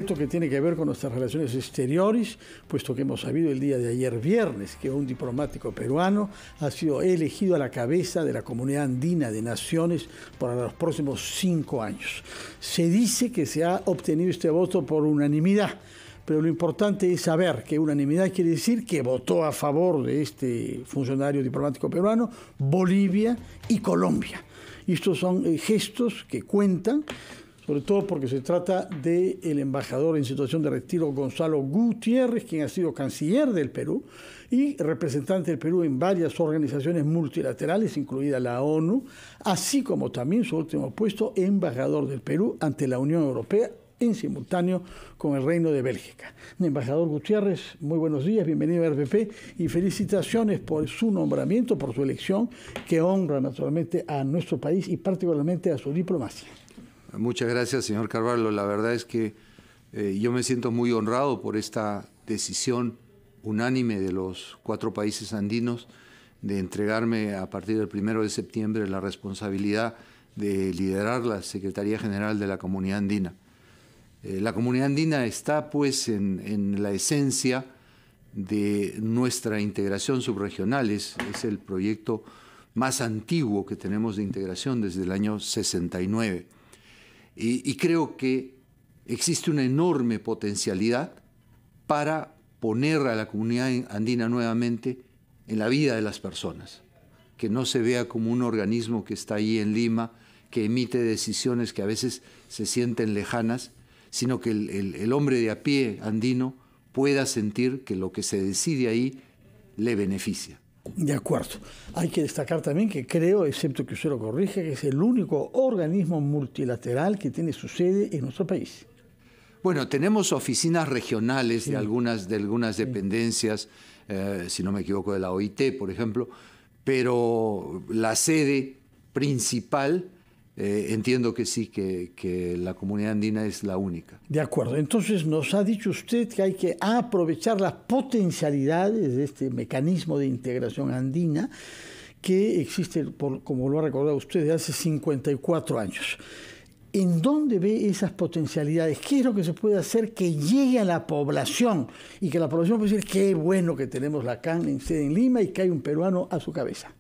Que tiene que ver con nuestras relaciones exteriores, puesto que hemos sabido el día de ayer viernes que un diplomático peruano ha sido elegido a la cabeza de la Comunidad Andina de Naciones para los próximos 5 años. Se dice que se ha obtenido este voto por unanimidad, pero lo importante es saber que unanimidad quiere decir que votó a favor de este funcionario diplomático peruano Bolivia y Colombia. Y estos son gestos que cuentan, sobre todo porque se trata del embajador en situación de retiro Gonzalo Gutiérrez, quien ha sido canciller del Perú y representante del Perú en varias organizaciones multilaterales, incluida la ONU, así como también su último puesto, embajador del Perú ante la Unión Europea, en simultáneo con el Reino de Bélgica. Embajador Gutiérrez, muy buenos días, bienvenido a RPP y felicitaciones por su nombramiento, por su elección, que honra naturalmente a nuestro país y particularmente a su diplomacia. Muchas gracias, señor Carvalho. La verdad es que yo me siento muy honrado por esta decisión unánime de los 4 países andinos de entregarme a partir del 1 de septiembre la responsabilidad de liderar la Secretaría General de la Comunidad Andina. La Comunidad Andina está pues en la esencia de nuestra integración subregional. Es el proyecto más antiguo que tenemos de integración desde el año 69. Y creo que existe una enorme potencialidad para poner a la comunidad andina nuevamente en la vida de las personas, que no se vea como un organismo que está ahí en Lima, que emite decisiones que a veces se sienten lejanas, sino que el hombre de a pie andino pueda sentir que lo que se decide ahí le beneficia. De acuerdo. Hay que destacar también que creo, excepto que usted lo corrija, que es el único organismo multilateral que tiene su sede en nuestro país. Bueno, tenemos oficinas regionales sí, de algunas dependencias, si no me equivoco, de la OIT, por ejemplo, pero la sede principal, entiendo que sí, que la comunidad andina es la única. De acuerdo. Entonces nos ha dicho usted que hay que aprovechar las potencialidades de este mecanismo de integración andina que existe, como lo ha recordado usted, de hace 54 años. ¿En dónde ve esas potencialidades? ¿Qué es lo que se puede hacer que llegue a la población y que la población pueda decir qué bueno que tenemos la CAN en sede en Lima y que hay un peruano a su cabeza?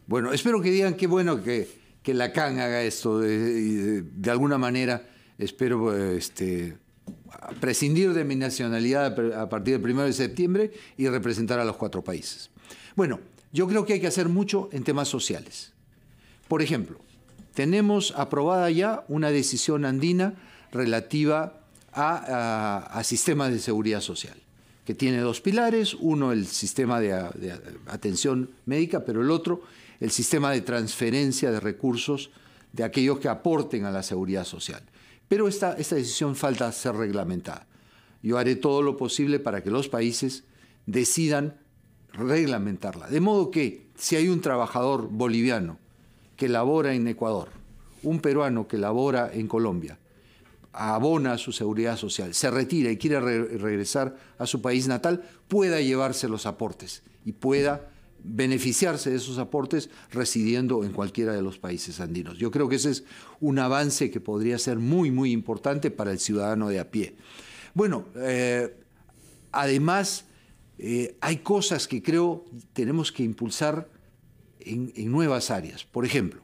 Bueno, espero que digan qué bueno que la CAN haga esto. De alguna manera espero prescindir de mi nacionalidad a partir del 1 de septiembre y representar a los 4 países. Bueno, yo creo que hay que hacer mucho en temas sociales. Por ejemplo, tenemos aprobada ya una decisión andina relativa a sistemas de seguridad social, que tiene 2 pilares, uno el sistema de atención médica, pero el otro el sistema de transferencia de recursos de aquellos que aporten a la seguridad social. Pero esta decisión falta ser reglamentada. Yo haré todo lo posible para que los países decidan reglamentarla. De modo que si hay un trabajador boliviano que labora en Ecuador, un peruano que labora en Colombia, abona su seguridad social, se retira y quiere regresar a su país natal, pueda llevarse los aportes y pueda beneficiarse de esos aportes residiendo en cualquiera de los países andinos. Yo creo que ese es un avance que podría ser muy, muy importante para el ciudadano de a pie. Bueno, además, hay cosas que creo tenemos que impulsar en nuevas áreas. Por ejemplo,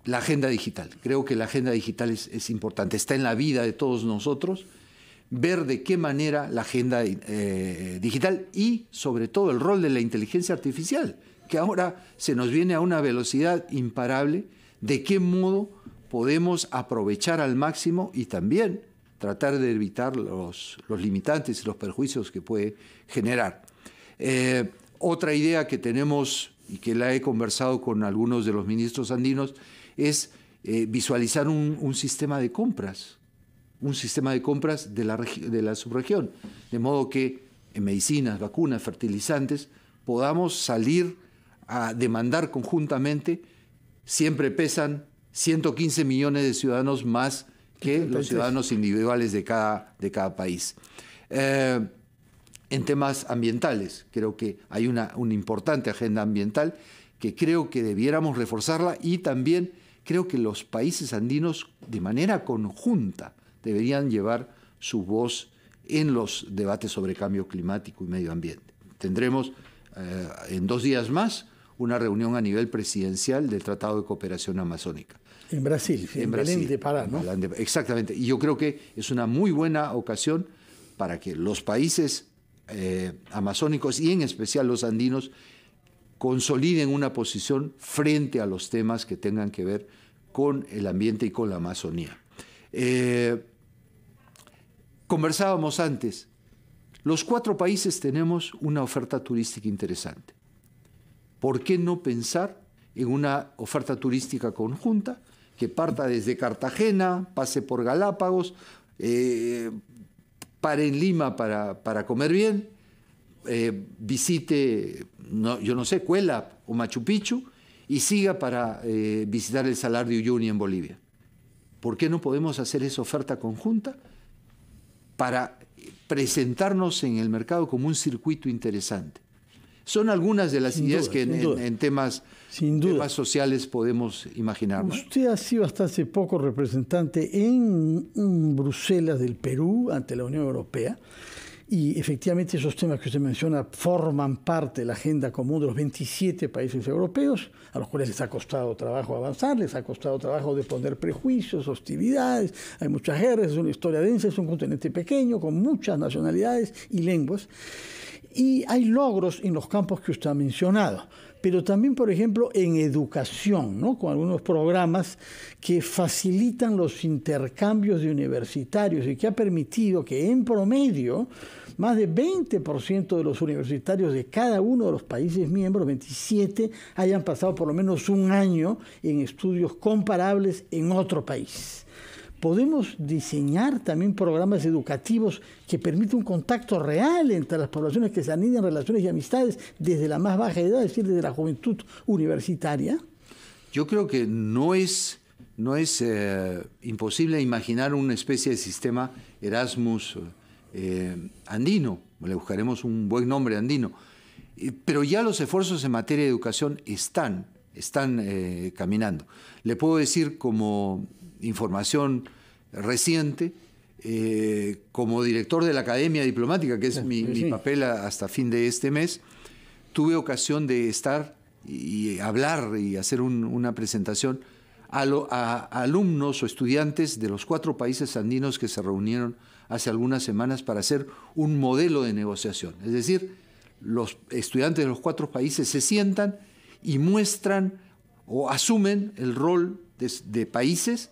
la agenda digital. Creo que la agenda digital es importante, está en la vida de todos nosotros. Ver de qué manera la agenda digital y, sobre todo, el rol de la inteligencia artificial, que ahora se nos viene a una velocidad imparable, de qué modo podemos aprovechar al máximo y también tratar de evitar los limitantes y los perjuicios que puede generar. Otra idea que tenemos y que la he conversado con algunos de los ministros andinos es visualizar un sistema de compras. Un sistema de compras de la subregión, de modo que en medicinas, vacunas, fertilizantes, podamos salir a demandar conjuntamente. Siempre pesan 115 millones de ciudadanos más que los ciudadanos individuales de cada país. En temas ambientales, creo que hay una importante agenda ambiental que creo que debiéramos reforzarla y también creo que los países andinos de manera conjunta deberían llevar su voz en los debates sobre cambio climático y medio ambiente. Tendremos en 2 días más una reunión a nivel presidencial del Tratado de Cooperación Amazónica. En Brasil, en Belén de Pará, ¿no? Exactamente. Y yo creo que es una muy buena ocasión para que los países amazónicos y en especial los andinos consoliden una posición frente a los temas que tengan que ver con el ambiente y con la Amazonía. Conversábamos antes, los 4 países tenemos una oferta turística interesante. ¿Por qué no pensar en una oferta turística conjunta que parta desde Cartagena, pase por Galápagos, pare en Lima para comer bien, visite, yo no sé, Cuela o Machu Picchu y siga para visitar el Salar de Uyuni en Bolivia? ¿Por qué no podemos hacer esa oferta conjunta para presentarnos en el mercado como un circuito interesante? Son algunas de las ideas que en temas sociales podemos imaginar, ¿no? Usted ha sido hasta hace poco representante en Bruselas del Perú ante la Unión Europea y efectivamente esos temas que usted menciona forman parte de la agenda común de los 27 países europeos, a los cuales les ha costado trabajo avanzar, les ha costado trabajo de poner prejuicios, hostilidades, hay muchas guerras, es una historia densa, es un continente pequeño con muchas nacionalidades y lenguas. Y hay logros en los campos que usted ha mencionado, pero también, por ejemplo, en educación, ¿no? Con algunos programas que facilitan los intercambios de universitarios y que ha permitido que, en promedio, más de 20% de los universitarios de cada uno de los países miembros, 27, hayan pasado por lo menos un año en estudios comparables en otro país. Podemos diseñar también programas educativos que permitan un contacto real entre las poblaciones que se anidan relaciones y amistades desde la más baja edad, es decir, desde la juventud universitaria. Yo creo que no es imposible imaginar una especie de sistema Erasmus andino, le buscaremos un buen nombre andino, pero ya los esfuerzos en materia de educación están caminando. Le puedo decir como información reciente, como director de la Academia Diplomática, que es mi papel hasta fin de este mes, tuve ocasión de estar y hablar y hacer una presentación a alumnos o estudiantes de los 4 países andinos que se reunieron hace algunas semanas para hacer un modelo de negociación. Es decir, los estudiantes de los 4 países se sientan y muestran o asumen el rol de países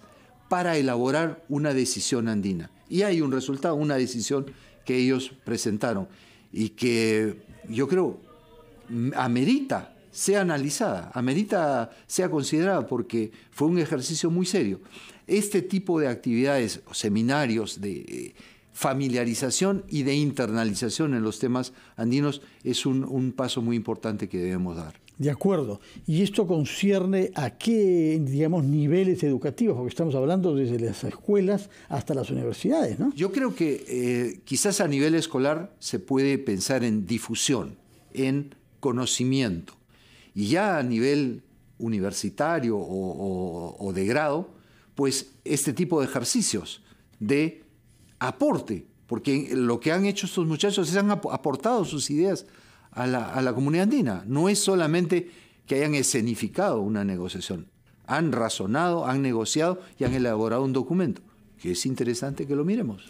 para elaborar una decisión andina. Y hay un resultado, una decisión que ellos presentaron y que yo creo amerita sea analizada, amerita sea considerada porque fue un ejercicio muy serio. Este tipo de actividades, seminarios de familiarización y de internalización en los temas andinos es un paso muy importante que debemos dar. De acuerdo. Y esto concierne a qué, digamos, niveles educativos, porque estamos hablando desde las escuelas hasta las universidades, ¿no? Yo creo que quizás a nivel escolar se puede pensar en difusión, en conocimiento. Y ya a nivel universitario o de grado, pues este tipo de ejercicios de aporte, porque lo que han hecho estos muchachos es han aportado sus ideas a la comunidad andina. No es solamente que hayan escenificado una negociación, han razonado, han negociado y han elaborado un documento, que es interesante que lo miremos.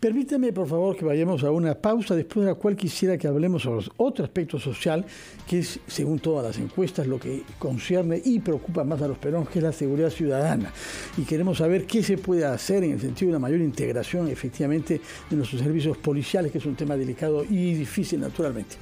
Permítame, por favor, que vayamos a una pausa, después de la cual quisiera que hablemos sobre otro aspecto social, que es, según todas las encuestas, lo que concierne y preocupa más a los peruanos, que es la seguridad ciudadana. Y queremos saber qué se puede hacer en el sentido de una mayor integración, efectivamente, de nuestros servicios policiales, que es un tema delicado y difícil, naturalmente.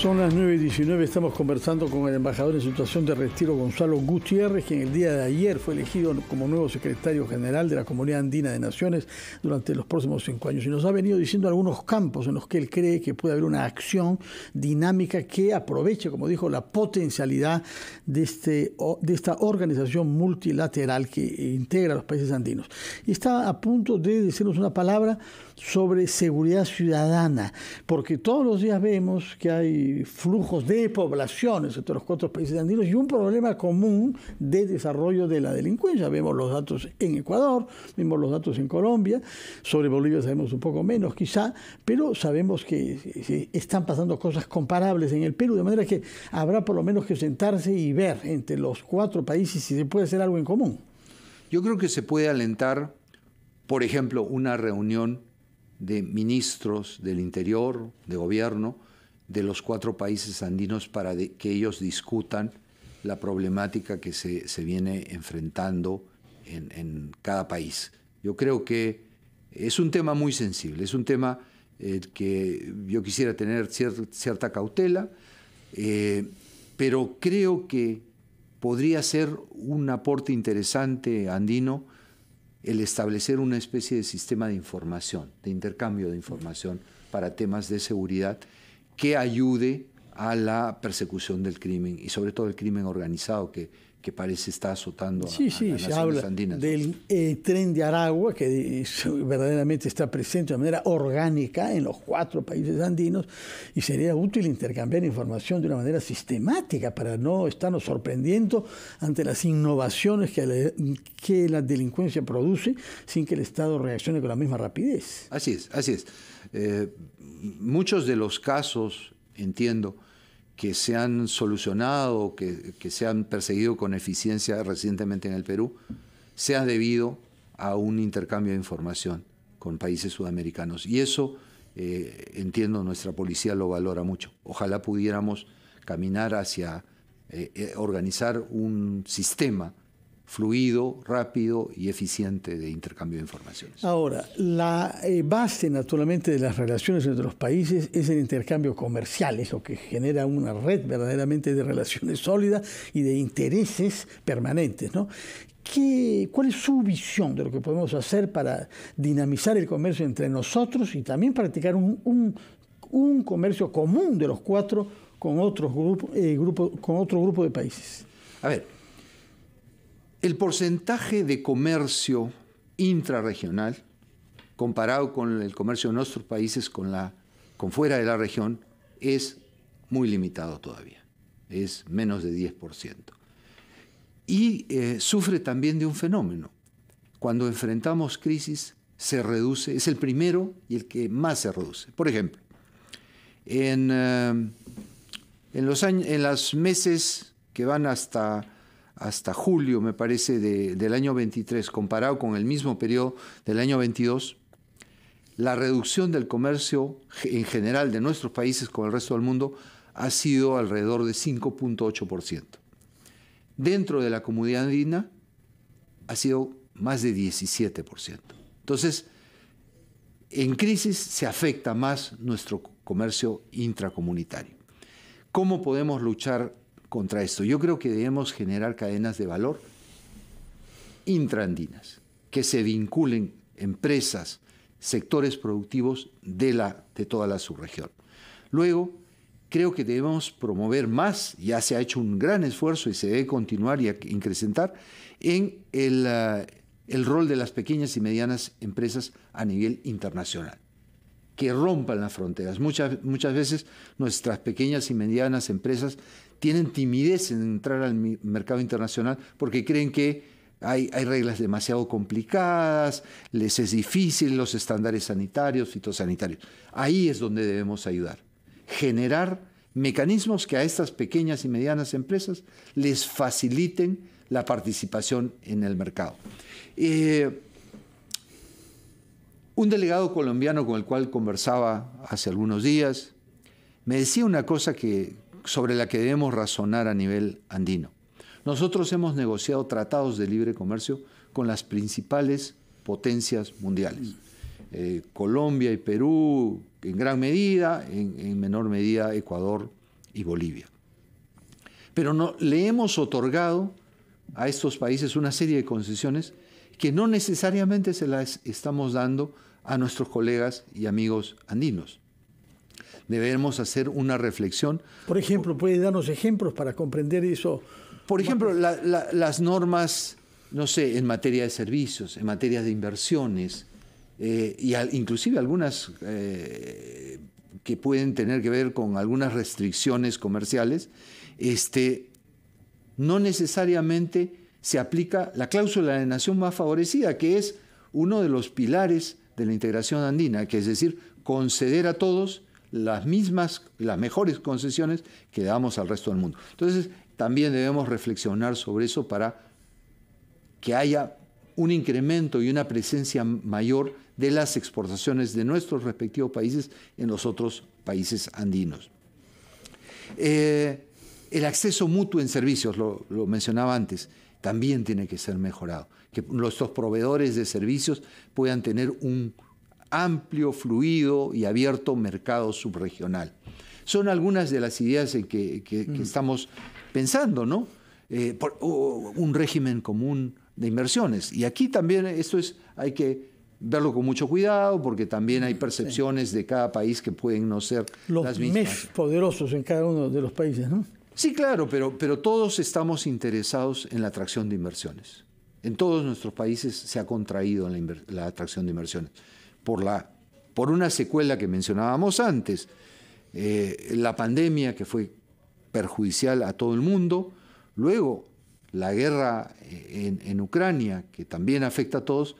Son las 9:19, estamos conversando con el embajador en situación de retiro, Gonzalo Gutiérrez, quien el día de ayer fue elegido como nuevo secretario general de la Comunidad Andina de Naciones durante los próximos 5 años. Y nos ha venido diciendo algunos campos en los que él cree que puede haber una acción dinámica que aproveche, como dijo, la potencialidad de esta organización multilateral que integra a los países andinos. Y está a punto de decirnos una palabra sobre seguridad ciudadana, porque todos los días vemos que hay flujos de poblaciones entre los 4 países andinos y un problema común de desarrollo de la delincuencia. Vemos los datos en Ecuador, vemos los datos en Colombia, sobre Bolivia sabemos un poco menos quizá, pero sabemos que están pasando cosas comparables en el Perú, de manera que habrá por lo menos que sentarse y ver entre los 4 países si se puede hacer algo en común. Yo creo que se puede alentar, por ejemplo, una reunión de ministros del interior, de gobierno, de los 4 países andinos para que ellos discutan la problemática que se viene enfrentando en cada país. Yo creo que es un tema muy sensible, es un tema que yo quisiera tener cierta cautela, pero creo que podría ser un aporte interesante andino el establecer una especie de sistema de información, de intercambio de información para temas de seguridad que ayude a la persecución del crimen y sobre todo el crimen organizado que parece estar azotando a las naciones andinas. Se habla del tren de Aragua, que verdaderamente está presente de manera orgánica en los 4 países andinos, y sería útil intercambiar información de una manera sistemática para no estarnos sorprendiendo ante las innovaciones que la delincuencia produce sin que el Estado reaccione con la misma rapidez. Así es, así es. Muchos de los casos, entiendo, que se han solucionado, que se han perseguido con eficiencia recientemente en el Perú, se ha debido a un intercambio de información con países sudamericanos. Y eso, entiendo, nuestra policía lo valora mucho. Ojalá pudiéramos caminar hacia organizar un sistema fluido, rápido y eficiente de intercambio de informaciones. Ahora, la base naturalmente de las relaciones entre los países es el intercambio comercial, es lo que genera una red verdaderamente de relaciones sólidas y de intereses permanentes, ¿no? ¿Cuál es su visión de lo que podemos hacer para dinamizar el comercio entre nosotros y también practicar un comercio común de los 4 con otro grupo de países? A ver, el porcentaje de comercio intrarregional comparado con el comercio de nuestros países con fuera de la región es muy limitado todavía, es menos de 10%. Y sufre también de un fenómeno. Cuando enfrentamos crisis se reduce, es el primero y el que más se reduce. Por ejemplo, en los meses que van hasta julio, me parece, del año 23, comparado con el mismo periodo del año 22, la reducción del comercio en general de nuestros países con el resto del mundo ha sido alrededor de 5.8%. Dentro de la comunidad andina ha sido más de 17%. Entonces, en crisis se afecta más nuestro comercio intracomunitario. ¿Cómo podemos luchar contra esto? Yo creo que debemos generar cadenas de valor intraandinas, que se vinculen empresas, sectores productivos de toda la subregión. Luego, creo que debemos promover más, ya se ha hecho un gran esfuerzo y se debe continuar y incrementar en el rol de las pequeñas y medianas empresas a nivel internacional, que rompan las fronteras. Muchas veces nuestras pequeñas y medianas empresas tienen timidez en entrar al mercado internacional porque creen que hay reglas demasiado complicadas, les es difícil los estándares sanitarios, fitosanitarios. Ahí es donde debemos ayudar. Generar mecanismos que a estas pequeñas y medianas empresas les faciliten la participación en el mercado. Un delegado colombiano con el cual conversaba hace algunos días me decía una cosa sobre la que debemos razonar a nivel andino. Nosotros hemos negociado tratados de libre comercio con las principales potencias mundiales. Colombia y Perú en gran medida, en menor medida Ecuador y Bolivia. Pero le hemos otorgado a estos países una serie de concesiones que no necesariamente se las estamos dando a nuestros colegas y amigos andinos. Debemos hacer una reflexión. Por ejemplo, ¿puede darnos ejemplos para comprender eso? Por ejemplo, las normas, no sé, en materia de servicios, en materia de inversiones, inclusive algunas que pueden tener que ver con algunas restricciones comerciales, no necesariamente se aplica la cláusula de nación más favorecida, que es uno de los pilares de la integración andina, que es decir, conceder a todos las mejores concesiones que damos al resto del mundo. Entonces, también debemos reflexionar sobre eso para que haya un incremento y una presencia mayor de las exportaciones de nuestros respectivos países en los otros países andinos. El acceso mutuo en servicios, lo mencionaba antes, también tiene que ser mejorado. Que nuestros proveedores de servicios puedan tener un amplio, fluido y abierto mercado subregional. Son algunas de las ideas en que estamos pensando, ¿no? Un régimen común de inversiones. Y aquí también hay que verlo con mucho cuidado, porque también hay percepciones de cada país que pueden no ser las mismas. Los MEF poderosos en cada uno de los países, ¿no? Sí, claro, pero todos estamos interesados en la atracción de inversiones. En todos nuestros países se ha contraído la atracción de inversiones por una secuela que mencionábamos antes, la pandemia, que fue perjudicial a todo el mundo, luego la guerra en Ucrania, que también afecta a todos,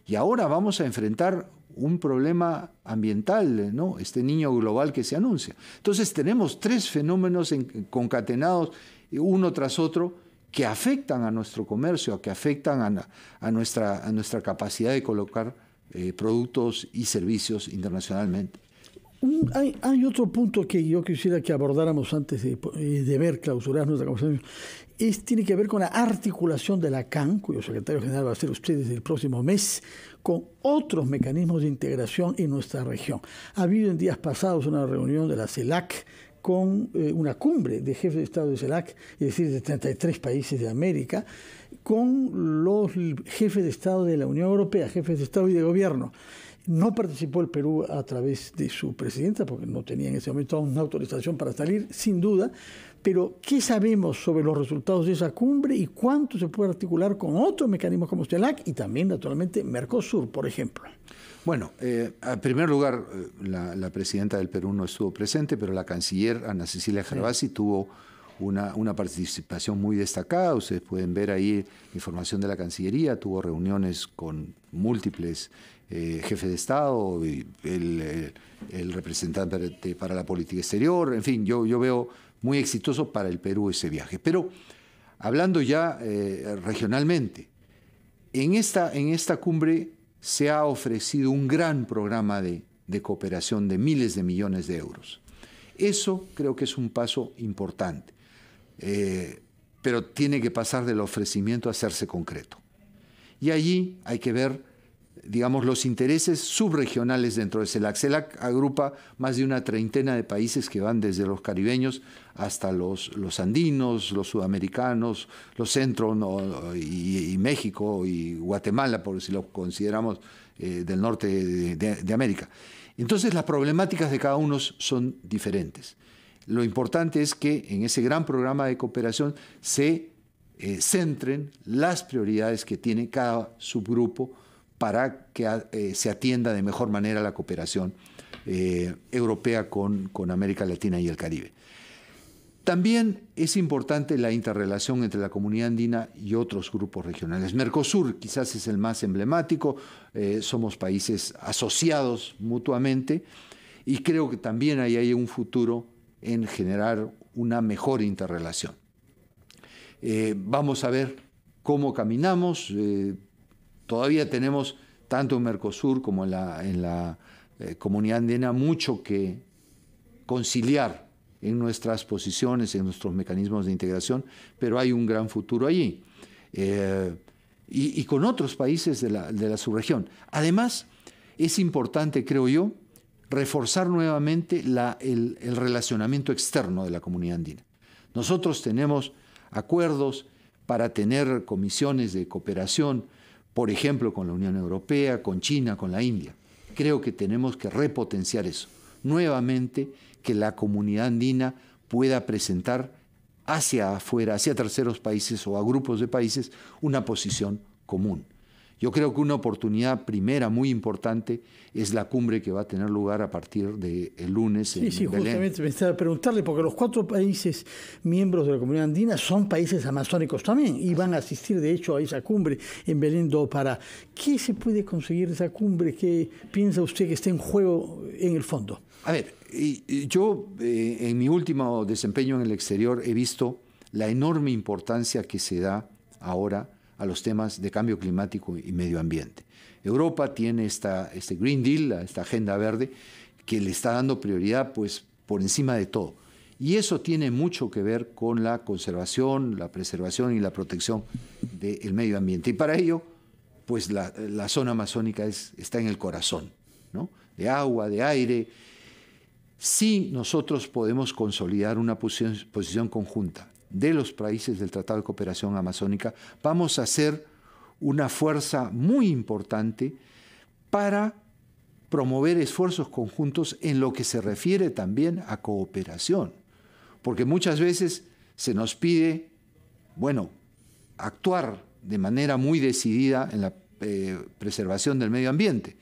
y ahora vamos a enfrentar un problema ambiental, ¿no? Este niño global que se anuncia. Entonces tenemos tres fenómenos concatenados uno tras otro que afectan a nuestro comercio, que afectan a nuestra capacidad de colocar productos y servicios internacionalmente. Hay otro punto que yo quisiera que abordáramos antes de ver clausurar nuestra conversación. Tiene que ver con la articulación de la CAN, cuyo secretario general va a ser usted desde el próximo mes, con otros mecanismos de integración en nuestra región. Ha habido en días pasados una reunión de la CELAC con una cumbre de jefes de Estado de CELAC, es decir, de 33 países de América, con los jefes de Estado de la Unión Europea, jefes de Estado y de Gobierno. No participó el Perú a través de su presidenta, porque no tenía en ese momento una autorización para salir, sin duda. Pero, ¿qué sabemos sobre los resultados de esa cumbre y cuánto se puede articular con otros mecanismos como CELAC y también, naturalmente, Mercosur, por ejemplo? Bueno, en primer lugar, la presidenta del Perú no estuvo presente, pero la canciller Ana Cecilia Gervasi tuvo una participación muy destacada. Ustedes pueden ver ahí la información de la Cancillería. Tuvo reuniones con múltiples jefes de Estado, y el representante para la política exterior. En fin, yo veo muy exitoso para el Perú ese viaje. Pero hablando ya regionalmente, en esta cumbre se ha ofrecido un gran programa de cooperación de miles de millones de euros. Eso creo que es un paso importante, pero tiene que pasar del ofrecimiento a hacerse concreto. Y allí hay que ver, digamos, los intereses subregionales dentro de CELAC. CELAC agrupa más de una treintena de países que van desde los caribeños hasta los andinos, los sudamericanos, los centros, y México y Guatemala, por si lo consideramos del norte de América. Entonces las problemáticas de cada uno son diferentes. Lo importante es que en ese gran programa de cooperación se centren las prioridades que tiene cada subgrupo para que se atienda de mejor manera la cooperación europea con América Latina y el Caribe. También es importante la interrelación entre la comunidad andina y otros grupos regionales. Mercosur quizás es el más emblemático, somos países asociados mutuamente y creo que también ahí hay un futuro en generar una mejor interrelación. Vamos a ver cómo caminamos. Todavía tenemos, tanto en Mercosur como en la comunidad andina, mucho que conciliar en nuestras posiciones, en nuestros mecanismos de integración, pero hay un gran futuro allí. Y con otros países de la subregión. Además, es importante, creo yo, reforzar nuevamente el relacionamiento externo de la comunidad andina. Nosotros tenemos acuerdos para tener comisiones de cooperación, por ejemplo, con la Unión Europea, con China, con la India. Creo que tenemos que repotenciar eso. Nuevamente, que la comunidad andina pueda presentar hacia afuera, hacia terceros países o a grupos de países, una posición común. Yo creo que una oportunidad primera muy importante es la cumbre que va a tener lugar a partir del lunes en Belén. Sí, justamente me estaba preguntarle, porque los 4 países miembros de la Comunidad Andina son países amazónicos también y van a asistir, de hecho, a esa cumbre en Belén do Pará. ¿Qué se puede conseguir de esa cumbre? ¿Qué piensa usted que está en juego en el fondo? A ver, yo en mi último desempeño en el exterior he visto la enorme importancia que se da ahora a los temas de cambio climático y medio ambiente. Europa tiene este Green Deal, esta agenda verde, que le está dando prioridad pues, por encima de todo. Y eso tiene mucho que ver con la conservación, la preservación y la protección del medio ambiente. Y para ello, pues la zona amazónica está en el corazón, ¿no? De agua, de aire. Si nosotros podemos consolidar una posición conjunta de los países del Tratado de Cooperación Amazónica, vamos a ser una fuerza muy importante para promover esfuerzos conjuntos en lo que se refiere también a cooperación. Porque muchas veces se nos pide, bueno, actuar de manera muy decidida en la preservación del medio ambiente,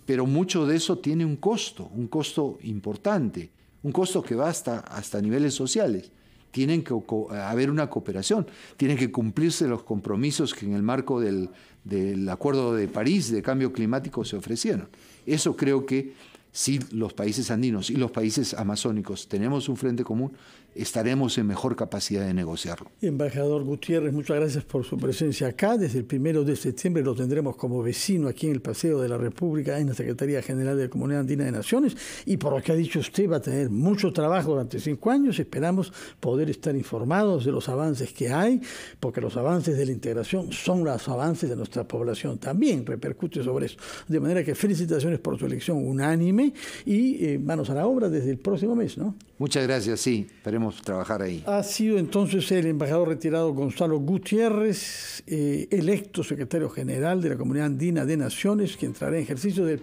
pero mucho de eso tiene un costo importante, un costo que va hasta niveles sociales. Tienen que haber una cooperación, tienen que cumplirse los compromisos que en el marco del Acuerdo de París de cambio climático se ofrecieron. Eso creo que si los países andinos y los países amazónicos tenemos un frente común, estaremos en mejor capacidad de negociarlo. Embajador Gutiérrez, muchas gracias por su presencia acá. Desde el 1 de septiembre lo tendremos como vecino aquí en el Paseo de la República, en la Secretaría General de la Comunidad Andina de Naciones. Y por lo que ha dicho usted, va a tener mucho trabajo durante 5 años. Esperamos poder estar informados de los avances que hay, porque los avances de la integración son los avances de nuestra población. También repercute sobre eso. De manera que felicitaciones por su elección unánime y manos a la obra desde el próximo mes, ¿no? Muchas gracias, sí, esperemos trabajar ahí. Ha sido entonces el embajador retirado Gonzalo Gutiérrez, electo secretario general de la Comunidad Andina de Naciones, que entrará en ejercicio del